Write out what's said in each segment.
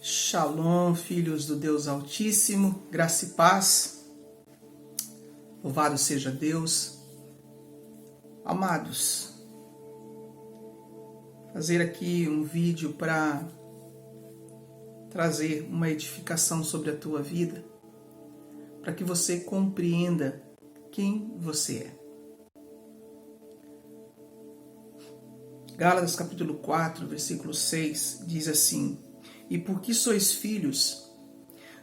Shalom, filhos do Deus Altíssimo, graça e paz, louvado seja Deus. Amados, fazer aqui um vídeo para trazer uma edificação sobre a tua vida, para que você compreenda quem você é. Gálatas capítulo 4, versículo 6, diz assim: E porque sois filhos,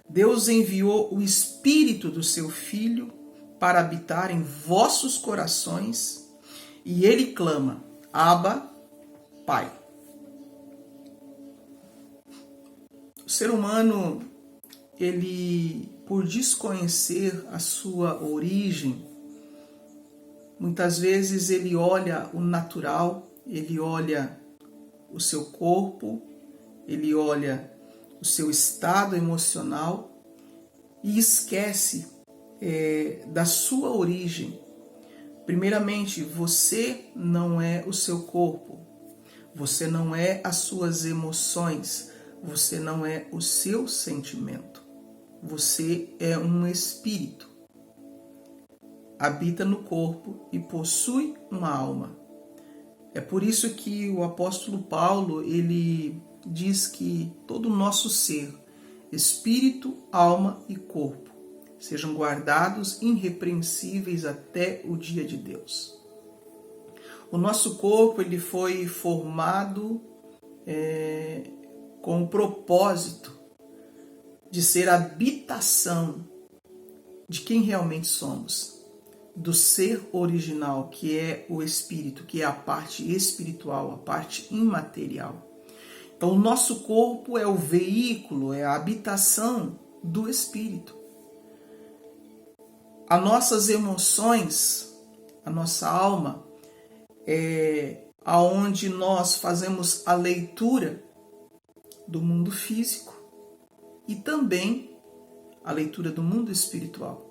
Deus enviou o Espírito do seu Filho para habitar em vossos corações, e ele clama, Abba, Pai. O ser humano, ele, por desconhecer a sua origem, muitas vezes ele olha o natural, ele olha o seu corpo, ele olha o seu estado emocional e esquece da sua origem. Primeiramente, você não é o seu corpo, você não é as suas emoções, você não é o seu sentimento, você é um espírito. Habita no corpo e possui uma alma. É por isso que o apóstolo Paulo, ele diz que todo o nosso ser, espírito, alma e corpo, sejam guardados irrepreensíveis até o dia de Deus. O nosso corpo, ele foi formado com o propósito de ser a habitação de quem realmente somos, do ser original, que é o espírito, que é a parte espiritual, a parte imaterial. Então, o nosso corpo é o veículo, é a habitação do espírito. As nossas emoções, a nossa alma, é aonde nós fazemos a leitura do mundo físico e também a leitura do mundo espiritual.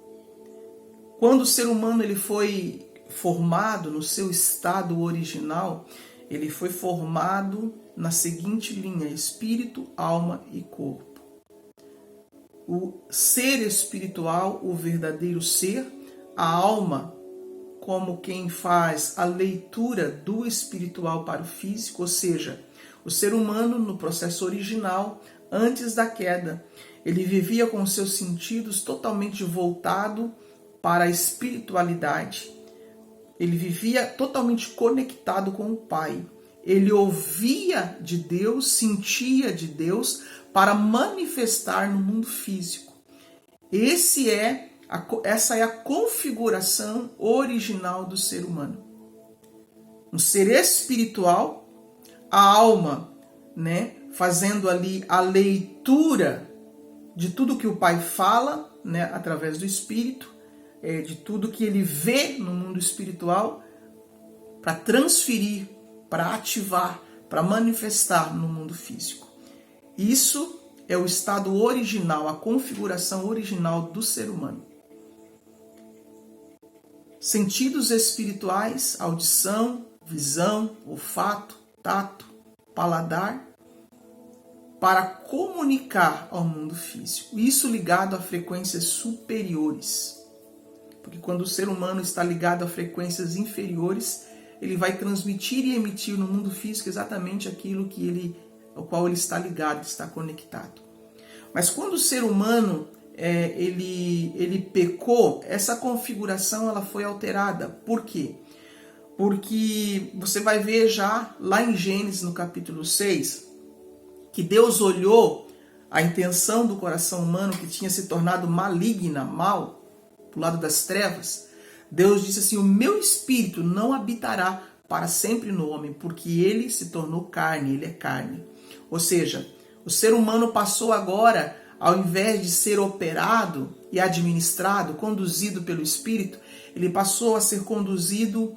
Quando o ser humano ele foi formado no seu estado original, ele foi formado na seguinte linha: espírito, alma e corpo. O ser espiritual, o verdadeiro ser, a alma, como quem faz a leitura do espiritual para o físico, ou seja, o ser humano no processo original, antes da queda, ele vivia com seus sentidos totalmente voltado para a espiritualidade. Ele vivia totalmente conectado com o Pai. Ele ouvia de Deus, sentia de Deus para manifestar no mundo físico. Essa é a configuração original do ser humano. Um ser espiritual, a alma, fazendo ali a leitura de tudo que o Pai fala, através do Espírito, de tudo que ele vê no mundo espiritual, para transferir, para ativar, para manifestar no mundo físico. Isso é o estado original, a configuração original do ser humano. Sentidos espirituais, audição, visão, olfato, tato, paladar, para comunicar ao mundo físico. Isso ligado a frequências superiores. Porque quando o ser humano está ligado a frequências inferiores, ele vai transmitir e emitir no mundo físico exatamente aquilo ao qual ele está ligado, está conectado. Mas quando o ser humano ele pecou, essa configuração ela foi alterada. Por quê? Porque você vai ver já lá em Gênesis, no capítulo 6, que Deus olhou a intenção do coração humano que tinha se tornado maligna, mal, do lado das trevas. Deus disse assim: o meu espírito não habitará para sempre no homem, porque ele se tornou carne, ele é carne. Ou seja, o ser humano passou agora, ao invés de ser operado e administrado, conduzido pelo Espírito, ele passou a ser conduzido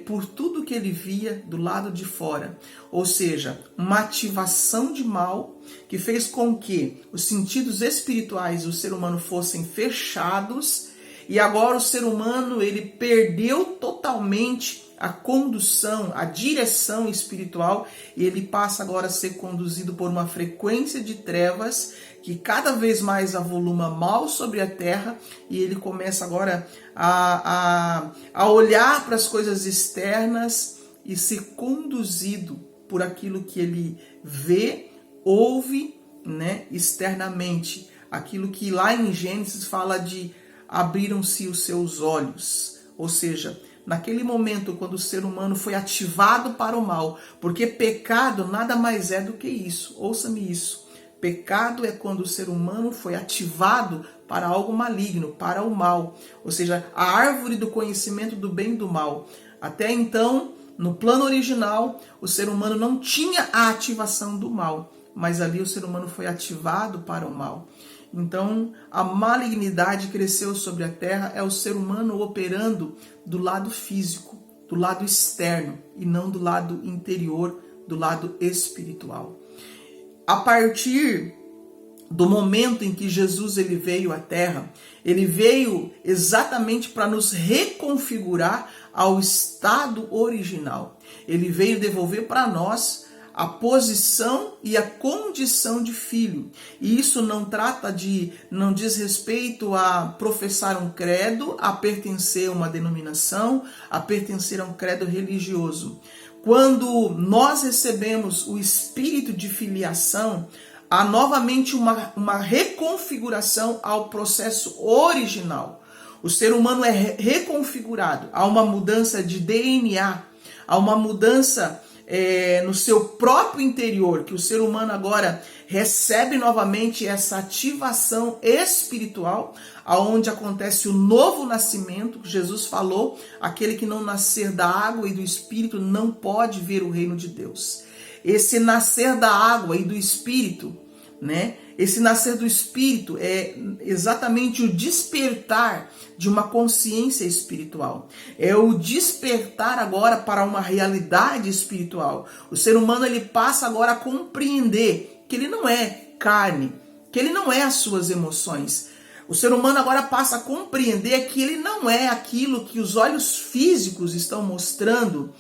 por tudo que ele via do lado de fora. Ou seja, uma ativação de mal que fez com que os sentidos espirituais do ser humano fossem fechados e agora o ser humano ele perdeu totalmente a condução, a direção espiritual, e ele passa agora a ser conduzido por uma frequência de trevas que cada vez mais avoluma mal sobre a terra, e ele começa agora a olhar para as coisas externas e ser conduzido por aquilo que ele vê, ouve, né, externamente. Aquilo que lá em Gênesis fala de abriram-se os seus olhos. Ou seja, naquele momento quando o ser humano foi ativado para o mal, porque pecado nada mais é do que isso. Ouça-me isso. Pecado é quando o ser humano foi ativado para algo maligno, para o mal. Ou seja, a árvore do conhecimento do bem e do mal. Até então, no plano original, o ser humano não tinha a ativação do mal, mas ali o ser humano foi ativado para o mal. Então, a malignidade cresceu sobre a terra, é o ser humano operando do lado físico, do lado externo, e não do lado interior, do lado espiritual. A partir do momento em que Jesus ele veio à terra, ele veio exatamente para nos reconfigurar ao estado original. Ele veio devolver para nós a posição e a condição de filho. E isso não diz respeito a professar um credo, a pertencer a uma denominação, a pertencer a um credo religioso. Quando nós recebemos o espírito de filiação, há novamente uma reconfiguração ao processo original. O ser humano é reconfigurado, há uma mudança de DNA, há uma mudança no seu próprio interior, que o ser humano agora recebe novamente essa ativação espiritual, aonde acontece o novo nascimento. Jesus falou, aquele que não nascer da água e do Espírito não pode ver o reino de Deus. Esse nascer da água e do Espírito, né? Esse nascer do Espírito é exatamente o despertar de uma consciência espiritual. É o despertar agora para uma realidade espiritual. O ser humano ele passa agora a compreender que ele não é carne, que ele não é as suas emoções. O ser humano agora passa a compreender que ele não é aquilo que os olhos físicos estão mostrando.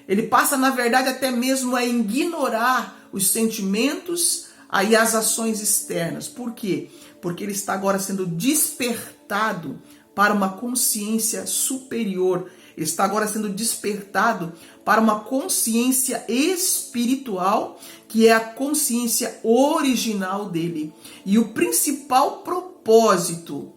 Ele passa, na verdade, até mesmo a ignorar os sentimentos e as ações externas. Por quê? Porque ele está agora sendo despertado para uma consciência superior. Ele está agora sendo despertado para uma consciência espiritual, que é a consciência original dele. E o principal propósito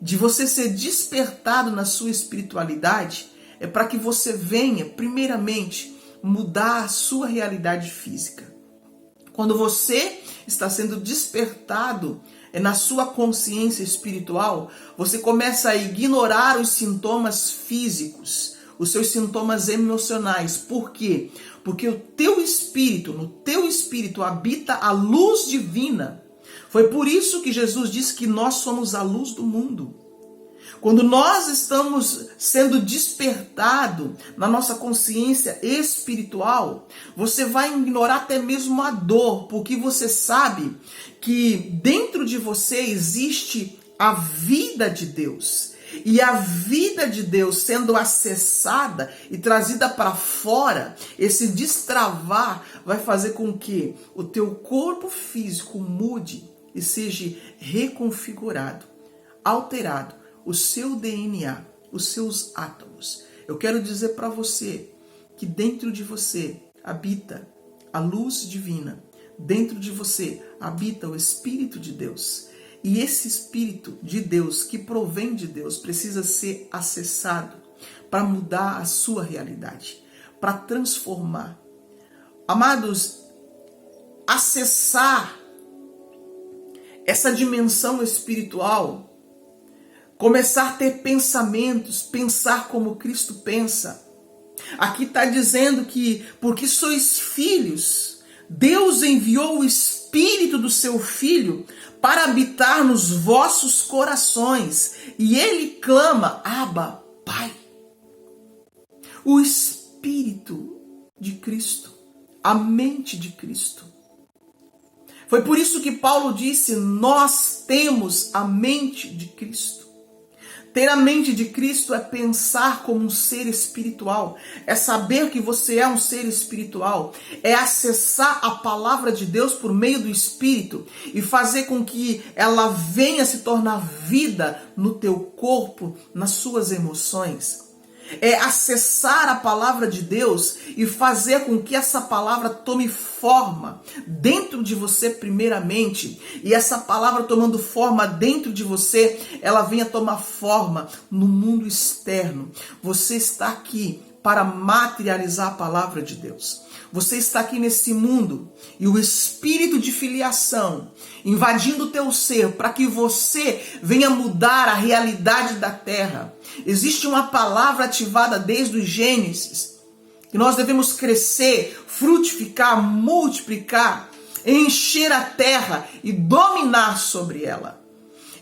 de você ser despertado na sua espiritualidade é para que você venha, primeiramente, mudar a sua realidade física. Quando você está sendo despertado na sua consciência espiritual, você começa a ignorar os sintomas físicos, os seus sintomas emocionais. Por quê? Porque no teu espírito habita a luz divina. Foi por isso que Jesus disse que nós somos a luz do mundo. Quando nós estamos sendo despertados na nossa consciência espiritual, você vai ignorar até mesmo a dor, porque você sabe que dentro de você existe a vida de Deus. E a vida de Deus sendo acessada e trazida para fora, esse destravar vai fazer com que o teu corpo físico mude e seja reconfigurado, alterado. O seu DNA, os seus átomos. Eu quero dizer para você que dentro de você habita a luz divina. Dentro de você habita o Espírito de Deus. E esse Espírito de Deus, que provém de Deus, precisa ser acessado para mudar a sua realidade, para transformar. Amados, acessar essa dimensão espiritual, começar a ter pensamentos, pensar como Cristo pensa. Aqui está dizendo que, porque sois filhos, Deus enviou o Espírito do seu Filho para habitar nos vossos corações. E ele clama, Abba, Pai. O Espírito de Cristo, a mente de Cristo. Foi por isso que Paulo disse, nós temos a mente de Cristo. Ter a mente de Cristo é pensar como um ser espiritual, é saber que você é um ser espiritual, é acessar a palavra de Deus por meio do Espírito e fazer com que ela venha se tornar vida no teu corpo, nas suas emoções. É acessar a palavra de Deus e fazer com que essa palavra tome forma dentro de você primeiramente, e essa palavra tomando forma dentro de você, ela venha tomar forma no mundo externo. Você está aqui para materializar a palavra de Deus. Você está aqui nesse mundo e o espírito de filiação invadindo o teu ser para que você venha mudar a realidade da terra. Existe uma palavra ativada desde o Gênesis, que nós devemos crescer, frutificar, multiplicar, encher a terra e dominar sobre ela.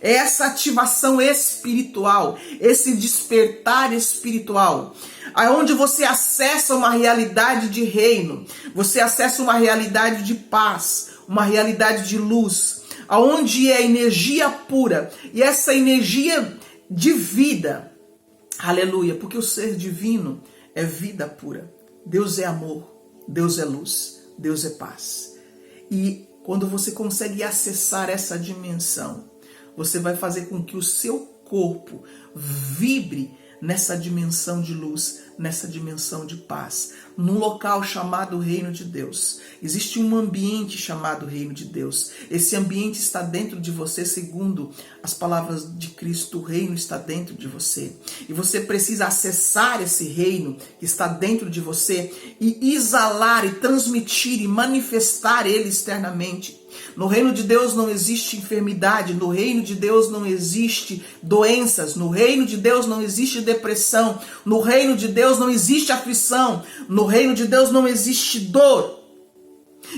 É essa ativação espiritual, esse despertar espiritual, aonde você acessa uma realidade de reino, você acessa uma realidade de paz, uma realidade de luz, aonde é energia pura, e essa energia de vida, aleluia, porque o ser divino é vida pura. Deus é amor, Deus é luz, Deus é paz. E quando você consegue acessar essa dimensão, você vai fazer com que o seu corpo vibre nessa dimensão de luz, nessa dimensão de paz, num local chamado Reino de Deus. Existe um ambiente chamado Reino de Deus. Esse ambiente está dentro de você, segundo as palavras de Cristo. O reino está dentro de você. E você precisa acessar esse reino que está dentro de você e exalar e transmitir e manifestar ele externamente. No reino de Deus não existe enfermidade, no reino de Deus não existe doenças, no reino de Deus não existe depressão, no reino de Deus não existe aflição, no reino de Deus não existe dor.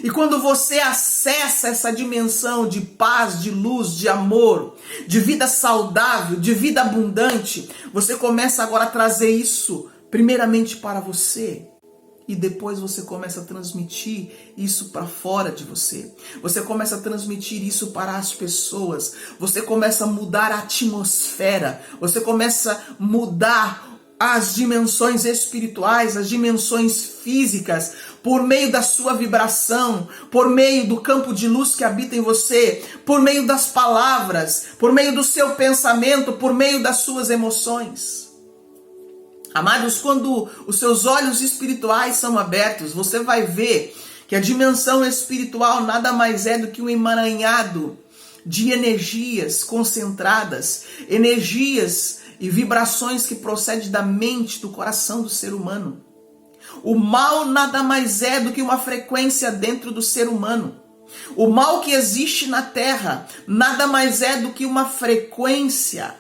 E quando você acessa essa dimensão de paz, de luz, de amor, de vida saudável, de vida abundante, você começa agora a trazer isso primeiramente para você. E depois você começa a transmitir isso para fora de você. Você começa a transmitir isso para as pessoas. Você começa a mudar a atmosfera. Você começa a mudar as dimensões espirituais, as dimensões físicas, por meio da sua vibração, por meio do campo de luz que habita em você, por meio das palavras, por meio do seu pensamento, por meio das suas emoções. Amados, quando os seus olhos espirituais são abertos, você vai ver que a dimensão espiritual nada mais é do que um emaranhado de energias concentradas, energias e vibrações que procedem da mente, do coração do ser humano. O mal nada mais é do que uma frequência dentro do ser humano. O mal que existe na Terra nada mais é do que uma frequência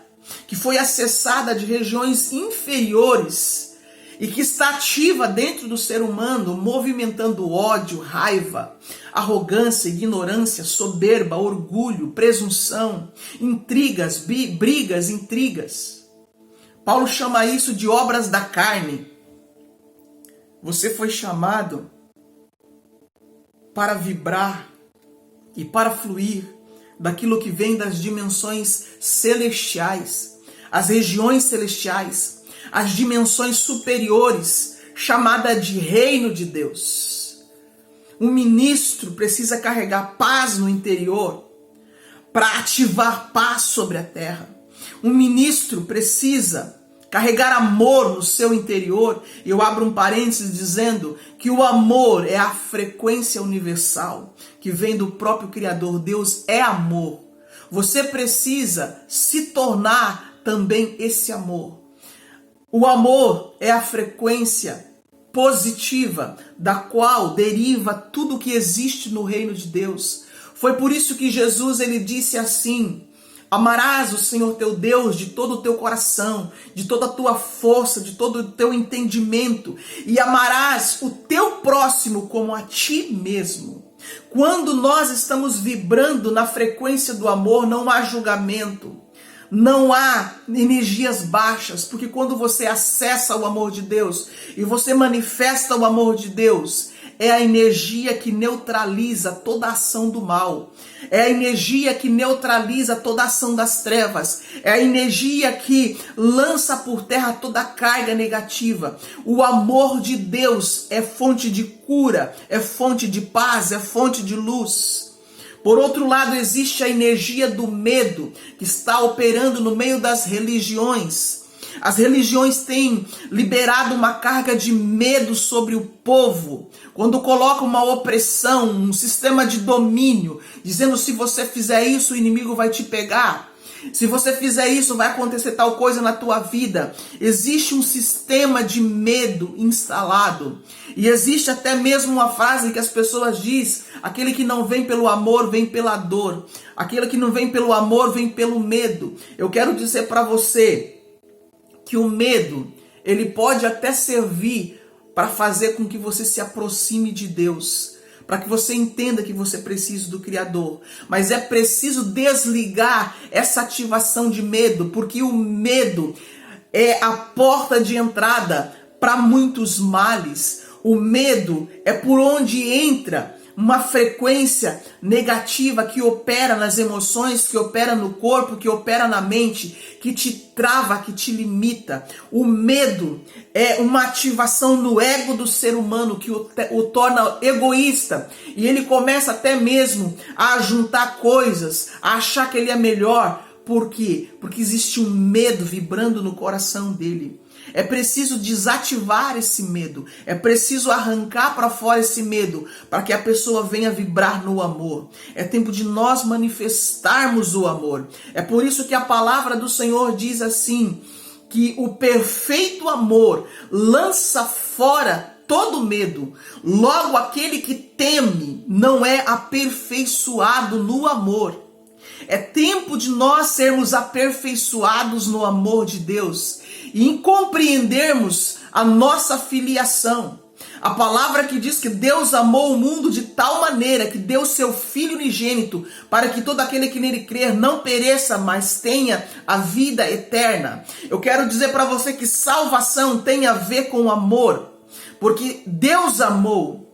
que foi acessada de regiões inferiores e que está ativa dentro do ser humano, movimentando ódio, raiva, arrogância, ignorância, soberba, orgulho, presunção, intrigas, brigas, intrigas. Paulo chama isso de obras da carne. Você foi chamado para vibrar e para fluir daquilo que vem das dimensões celestiais, as regiões celestiais, as dimensões superiores, chamada de reino de Deus. Um ministro precisa carregar paz no interior para ativar paz sobre a terra. Um ministro precisa carregar amor no seu interior. Eu abro um parênteses dizendo que o amor é a frequência universal que vem do próprio Criador. Deus é amor. Você precisa se tornar também esse amor. O amor é a frequência positiva da qual deriva tudo que existe no reino de Deus. Foi por isso que Jesus ele disse assim: amarás o Senhor teu Deus de todo o teu coração, de toda a tua força, de todo o teu entendimento, e amarás o teu próximo como a ti mesmo. Quando nós estamos vibrando na frequência do amor, não há julgamento, não há energias baixas, porque quando você acessa o amor de Deus e você manifesta o amor de Deus, é a energia que neutraliza toda a ação do mal. É a energia que neutraliza toda a ação das trevas. É a energia que lança por terra toda a carga negativa. O amor de Deus é fonte de cura, é fonte de paz, é fonte de luz. Por outro lado, existe a energia do medo que está operando no meio das religiões. As religiões têm liberado uma carga de medo sobre o povo, quando colocam uma opressão, um sistema de domínio, dizendo: se você fizer isso, o inimigo vai te pegar. Se você fizer isso, vai acontecer tal coisa na tua vida. Existe um sistema de medo instalado. E existe até mesmo uma frase que as pessoas dizem: aquele que não vem pelo amor, vem pela dor. Aquele que não vem pelo amor, vem pelo medo. Eu quero dizer para você que o medo, ele pode até servir para fazer com que você se aproxime de Deus, para que você entenda que você precisa do Criador. Mas é preciso desligar essa ativação de medo, porque o medo é a porta de entrada para muitos males. O medo é por onde entra uma frequência negativa que opera nas emoções, que opera no corpo, que opera na mente, que te trava, que te limita. O medo é uma ativação no ego do ser humano que o torna egoísta. E ele começa até mesmo a juntar coisas, a achar que ele é melhor. Por quê? Porque existe um medo vibrando no coração dele. É preciso desativar esse medo. É preciso arrancar para fora esse medo, para que a pessoa venha vibrar no amor. É tempo de nós manifestarmos o amor. É por isso que a palavra do Senhor diz assim, que o perfeito amor lança fora todo medo. Logo, aquele que teme não é aperfeiçoado no amor. É tempo de nós sermos aperfeiçoados no amor de Deus e em compreendermos a nossa filiação. A palavra que diz que Deus amou o mundo de tal maneira que deu seu Filho unigênito para que todo aquele que nele crer não pereça, mas tenha a vida eterna. Eu quero dizer para você que salvação tem a ver com amor, porque Deus amou.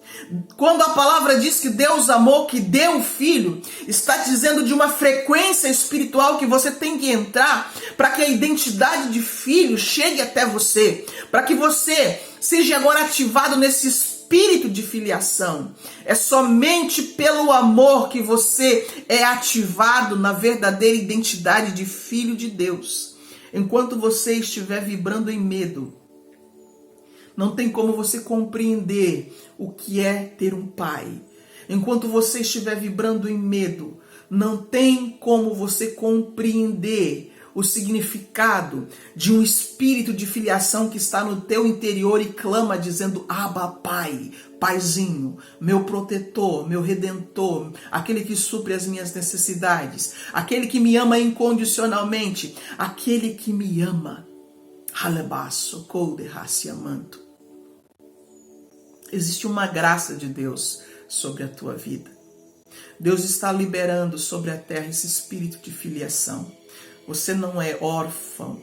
Quando a palavra diz que Deus amou, que deu o Filho, está dizendo de uma frequência espiritual que você tem que entrar para que a identidade de filho chegue até você, para que você seja agora ativado nesse espírito de filiação. É somente pelo amor que você é ativado na verdadeira identidade de filho de Deus. Enquanto você estiver vibrando em medo, não tem como você compreender o que é ter um pai. Enquanto você estiver vibrando em medo, não tem como você compreender o significado de um espírito de filiação que está no teu interior e clama dizendo: Abba, Pai, Paizinho, meu protetor, meu redentor, aquele que supre as minhas necessidades, aquele que me ama incondicionalmente, aquele que me ama. Halebasso, Kolde Haciamanto. Existe uma graça de Deus sobre a tua vida. Deus está liberando sobre a terra esse espírito de filiação. Você não é órfão.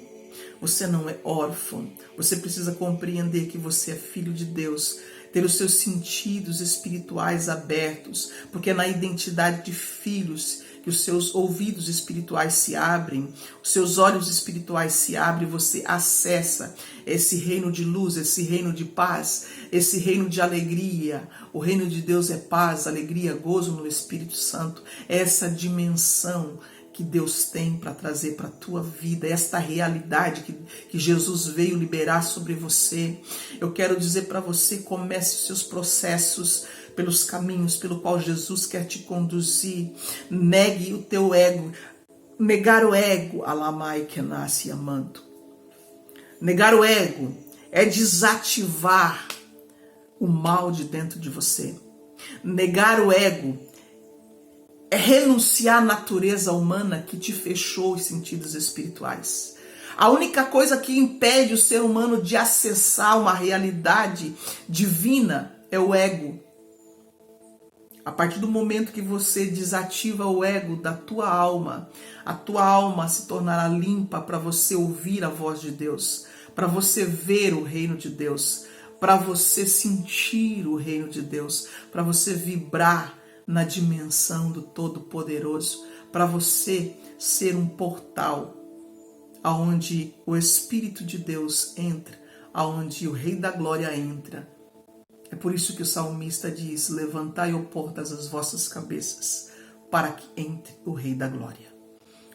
Você não é órfão. Você precisa compreender que você é filho de Deus. Ter os seus sentidos espirituais abertos. Porque é na identidade de filhos que os seus ouvidos espirituais se abrem, os seus olhos espirituais se abrem, você acessa esse reino de luz, esse reino de paz, esse reino de alegria. O reino de Deus é paz, alegria, gozo no Espírito Santo. É essa dimensão que Deus tem para trazer para a tua vida, esta realidade que Jesus veio liberar sobre você. Eu quero dizer para você, comece os seus processos pelos caminhos pelo qual Jesus quer te conduzir. Negue o teu ego. Negar o ego, alamai que nasce amando. Negar o ego é desativar o mal de dentro de você. Negar o ego é renunciar à natureza humana que te fechou os sentidos espirituais. A única coisa que impede o ser humano de acessar uma realidade divina é o ego. A partir do momento que você desativa o ego da tua alma, a tua alma se tornará limpa para você ouvir a voz de Deus, para você ver o reino de Deus, para você sentir o reino de Deus, para você vibrar na dimensão do Todo-Poderoso, para você ser um portal aonde o Espírito de Deus entra, aonde o Rei da Glória entra. É por isso que o salmista diz: levantai, ó portas, as vossas cabeças, para que entre o Rei da Glória.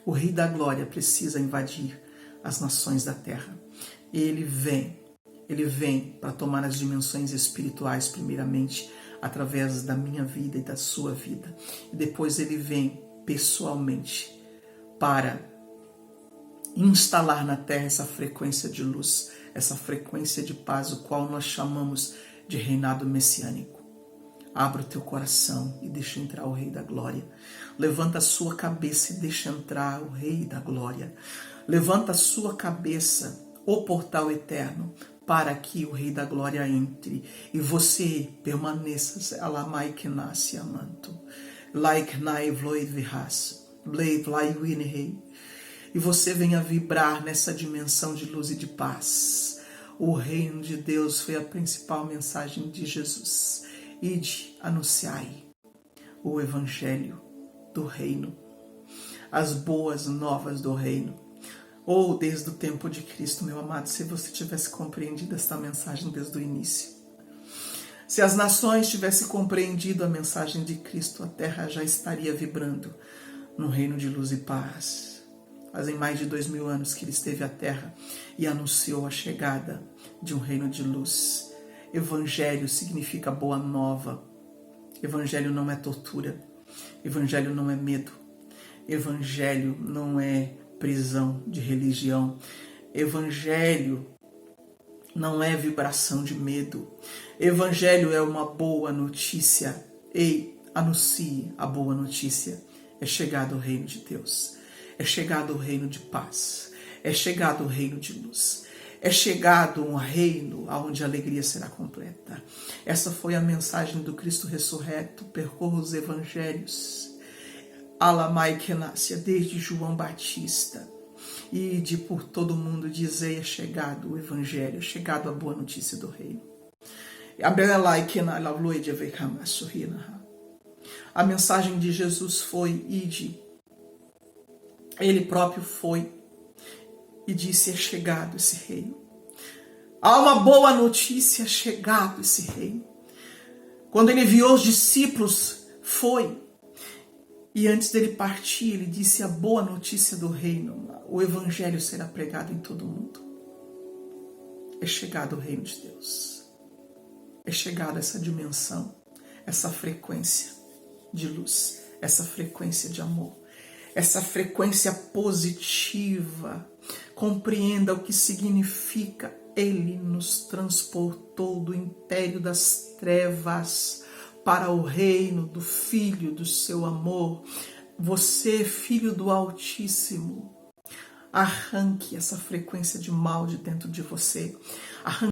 O Rei da Glória precisa invadir as nações da terra. Ele vem para tomar as dimensões espirituais primeiramente, através da minha vida e da sua vida. E depois ele vem pessoalmente para instalar na terra essa frequência de luz, essa frequência de paz, o qual nós chamamos de reinado messiânico. Abra o teu coração e deixa entrar o Rei da Glória. Levanta a sua cabeça e deixa entrar o Rei da Glória. Levanta a sua cabeça, o portal eterno, para que o Rei da Glória entre e você permaneça alamai que nasce amanto, like nai vloid vihas, blade lai winrei, e você venha vibrar nessa dimensão de luz e de paz. O reino de Deus foi a principal mensagem de Jesus. Ide, anunciai o evangelho do reino, as boas novas do reino. Ou desde o tempo de Cristo, meu amado, se você tivesse compreendido esta mensagem desde o início. Se as nações tivessem compreendido a mensagem de Cristo, a terra já estaria vibrando no reino de luz e paz. Fazem mais de 2000 anos que ele esteve à terra e anunciou a chegada de um reino de luz. Evangelho significa boa nova. Evangelho não é tortura. Evangelho não é medo. Evangelho não é prisão de religião. Evangelho não é vibração de medo. Evangelho é uma boa notícia. Ei, anuncie a boa notícia. É chegado o reino de Deus. É chegado o reino de paz. É chegado o reino de luz. É chegado um reino onde a alegria será completa. Essa foi a mensagem do Cristo ressurreto. Percorra os evangelhos. Alamai Kenácia, desde João Batista. E de por todo mundo dizei: é chegado o evangelho, é chegado a boa notícia do reino. A mensagem de Jesus foi: ide. Ele próprio foi e disse: é chegado esse reino. Há uma boa notícia: é chegado esse reino. Quando ele enviou os discípulos, foi. E antes dele partir, ele disse: a boa notícia do reino, o evangelho será pregado em todo o mundo. É chegado o reino de Deus. É chegada essa dimensão, essa frequência de luz, essa frequência de amor, essa frequência positiva. Compreenda o que significa: ele nos transportou do império das trevas para o reino do Filho do seu amor. Você, filho do Altíssimo, arranque essa frequência de mal de dentro de você. Arranque